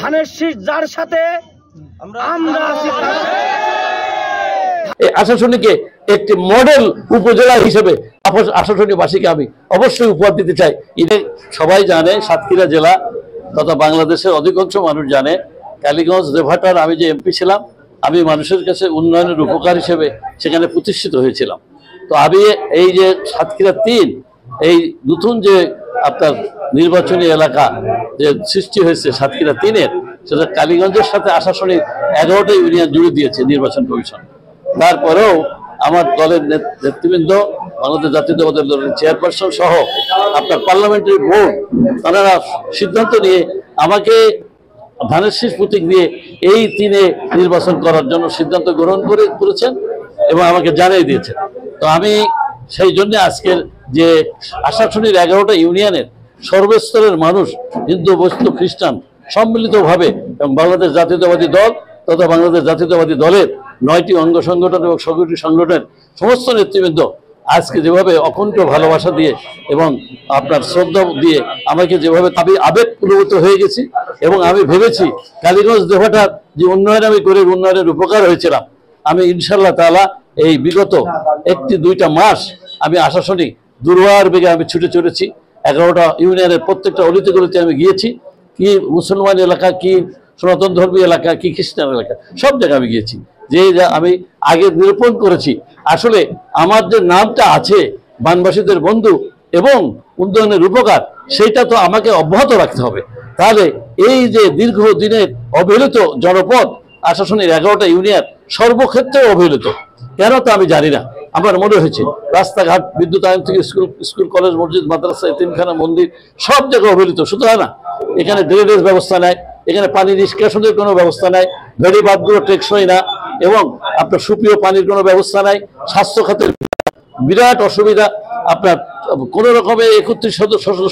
ধানের শীষ যার সাথে আমরা আছি। এই আশাশুনিকে একটি মডেল উপজেলা হিসেবে আশাশুনিবাসীকে আমি অবশ্যই উপহার দিতে চাই। এটা সবাই জানে, সাতক্ষীরা জেলা তথা বাংলাদেশের অধিকাংশ মানুষ জানে, কালীগঞ্জ দেভাটার আমি যে এমপি ছিলাম, আমি মানুষের কাছে উন্নয়নের উপকার হিসেবে সেখানে প্রতিষ্ঠিত হয়েছিলাম। তো আমি এই যে সাতক্ষীরা 3 এই নতুন যে আপনার নির্বাচনী এলাকা যে সৃষ্টি হয়েছে সাতক্ষীরা 3-এর, সেটা কালীগঞ্জের সাথে আশাশুনির 11টা ইউনিয়ন জুড়ে দিয়েছে নির্বাচন কমিশন। তারপরেও আমার দলের নেতৃবৃন্দ, বাংলাদেশ জাতীয়তাবাদী দলের চেয়ারপারসন সহ আপনার পার্লামেন্টারি বোর্ড, তারা সিদ্ধান্ত নিয়ে আমাকে ধানের শীষ প্রতীক দিয়ে এই 3-এ নির্বাচন করার জন্য সিদ্ধান্ত গ্রহণ করেছেন এবং আমাকে জানিয়ে দিয়েছেন। তো আমি সেই জন্য আজকের যে আশাশুনির 11টা ইউনিয়নের সর্বস্তরের মানুষ, হিন্দু, বৌদ্ধ, খ্রিস্টান সম্মিলিতভাবে এবং বাংলাদেশ জাতীয়তাবাদী দল তথা বাংলাদেশ জাতীয়তাবাদী দলের 9টি অঙ্গ সংগঠন এবং 17টি সংগঠনের সমস্ত নেতৃবৃন্দ আজকে যেভাবে অকুণ্ঠ ভালোবাসা দিয়ে এবং আপনার শ্রদ্ধা দিয়ে আমাকে যেভাবে আবেগ পুরোভূত হয়ে গেছি এবং আমি ভেবেছি কালীগঞ্জ দেভাটার যে উন্নয়ন আমি করে উন্নয়নের উপকার হয়েছিলাম, আমি ইনশাআল্লাহ তাআলা এই বিগত 1-2টা মাস আমি আশাশুনি দুর্বার বেগে আমি ছুটে চলেছি। 11টা ইউনিয়নের প্রত্যেকটা অলিতে গলিতে আমি গিয়েছি, কি মুসলমান এলাকা, কি সনাতন ধর্মী এলাকা, কি খ্রিস্টান এলাকা, সব জায়গায় আমি গিয়েছি। যে আমি আগে নিরূপণ করেছি আসলে আমার যে নামটা আছে বানবাসীদের বন্ধু এবং উন্নয়নের উপকার, সেইটা তো আমাকে অব্যাহত রাখতে হবে। তাহলে এই যে দীর্ঘদিনের অবহেলিত জনপদ আশাশুনির 11টা ইউনিয়ন সর্বক্ষেত্রে অবহেলিত, কেন তা আমি জানি না। আমার মনে হয়েছে রাস্তাঘাট, বিদ্যুতায়ন থেকে স্কুল কলেজ মসজিদ মাদ্রাসা এতিমখানা মন্দির সব জায়গায় অবহেলিত। শুধু না, এখানে ড্রেনেজ ব্যবস্থা নাই, এখানে পানি নিষ্কাশনের কোনো ব্যবস্থা নাই, ভেড়িবাঁধগুলো টেকসই না এবং আপনার সুপেয় পানির কোনো ব্যবস্থা নাই, স্বাস্থ্য খাতের বিরাট অসুবিধা। আপনার কোনো রকমের 31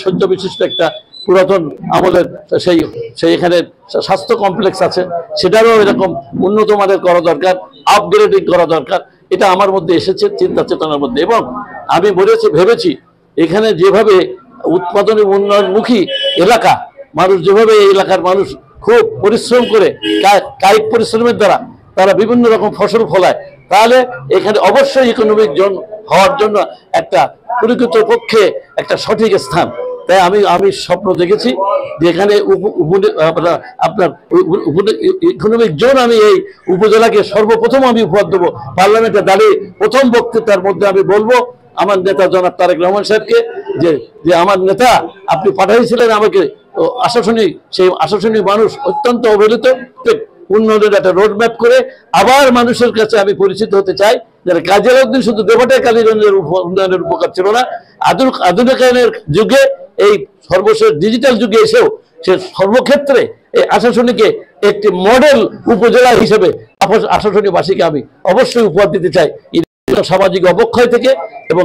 শয্য বিশিষ্ট একটা পুরাতন আমলের সেই এখানে স্বাস্থ্য কমপ্লেক্স আছে, সেটারও এরকম উন্নত মানের করা দরকার, আপগ্রেডিং করা দরকার। এটা আমার মধ্যে এসেছে চিন্তা চেতনার মধ্যে এবং আমি ভেবেছি এখানে যেভাবে উৎপাদন এবং উন্নয়নমুখী এলাকা, মানুষ যেভাবে এই এলাকার মানুষ খুব পরিশ্রম করে কায়িক পরিশ্রমের দ্বারা তারা বিভিন্ন রকম ফসল ফলায়, তাহলে এখানে অবশ্যই ইকোনমিক জোন হওয়ার জন্য একটা পরিকল্পিত পক্ষে একটা সঠিক স্থান। তাই আমি স্বপ্ন দেখেছি যে এখানে আপনার ইকোনমিক জোন আমি এই উপজেলাকে সর্বপ্রথম আমি উপহার দেবো। পার্লামেন্টে দাঁড়িয়ে প্রথম বক্তৃতার মধ্যে আমি বলবো আমার নেতা জনাব তারেক রহমান সাহেবকে যে আমার নেতা আপনি পাঠাইছিলেন আমাকে আশাশুনি, সেই আশাশুনি মানুষ অত্যন্ত অবহেলিত, উন্নয়নের একটা রোড ম্যাপ করে আবার মানুষের কাছে আমি পরিচিত হতে চাই। যারা কাজের একদিন শুধু দেভাটায় কালীগঞ্জের উন্নয়নের উপকার ছিল না, আধুনিকায়নের যুগে এই সর্বশেষ ডিজিটাল যুগে এসেও সে সর্বক্ষেত্রে এই আশাশুনিকে একটি মডেল উপজেলা হিসেবে আশাশুনিবাসীকে আমি অবশ্যই উপহার দিতে চাই। সামাজিক অবক্ষয় থেকে এবং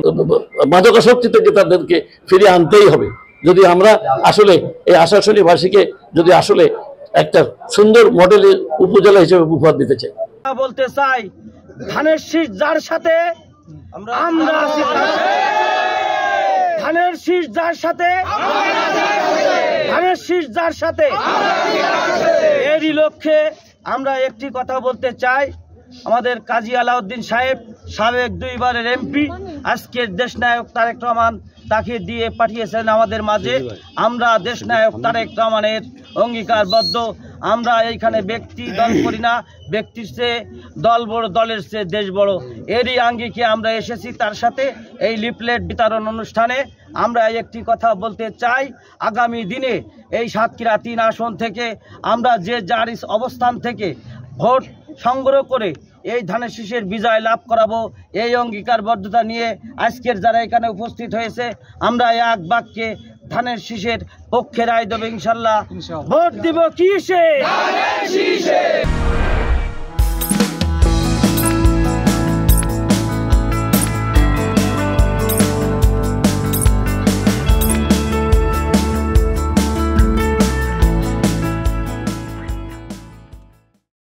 মাদকাসক্তি থেকে তাদেরকে ফিরিয়ে আনতেই হবে। যদি আমরা আসলে এই আশাশুনিবাসীকে যদি আসলে একটা সুন্দর মডেলের উপজেলা হিসেবে উপহার দিতে চাই, বলতে চাই ধানের শীষ যার সাথে আমরা আছি। ধানের শীষ যার সাথে, ধানের শীষ যার সাথে, এরই লক্ষ্যে আমরা একটি কথা বলতে চাই। আমাদের কাজী আলাউদ্দিন সাহেব, সাবেক 2 বারের এমপি, আজকের দেশনায়ক তারেক রহমান তাকে দিয়ে পাঠিয়েছেন আমাদের মাঝে। আমরা দেশনায়ক তারেক রহমানের অঙ্গীকারবদ্ধ। আমরা এইখানে ব্যক্তি দল করি না, ব্যক্তির চেয়ে দল বড়, দলের চেয়ে দেশ বড়, এরই আঙ্গিকে আমরা এসেছি তার সাথে এই লিফলেট বিতরণ অনুষ্ঠানে। আমরা একটি কথা বলতে চাই, আগামী দিনে এই সাতক্ষীরা 3 আসন থেকে আমরা যে যার অবস্থান থেকে ভোট সংগ্রহ করে এই ধানের শীষের বিজয় লাভ করাবো, এই অঙ্গীকারবদ্ধতা নিয়ে আজকের যারা এখানে উপস্থিত হয়েছে আমরা এক বাক্যে ধানের শীষের পক্ষে রায় দেব ইনশাল্লাহ। ভোট দিব কিসে? ধানের শীষে।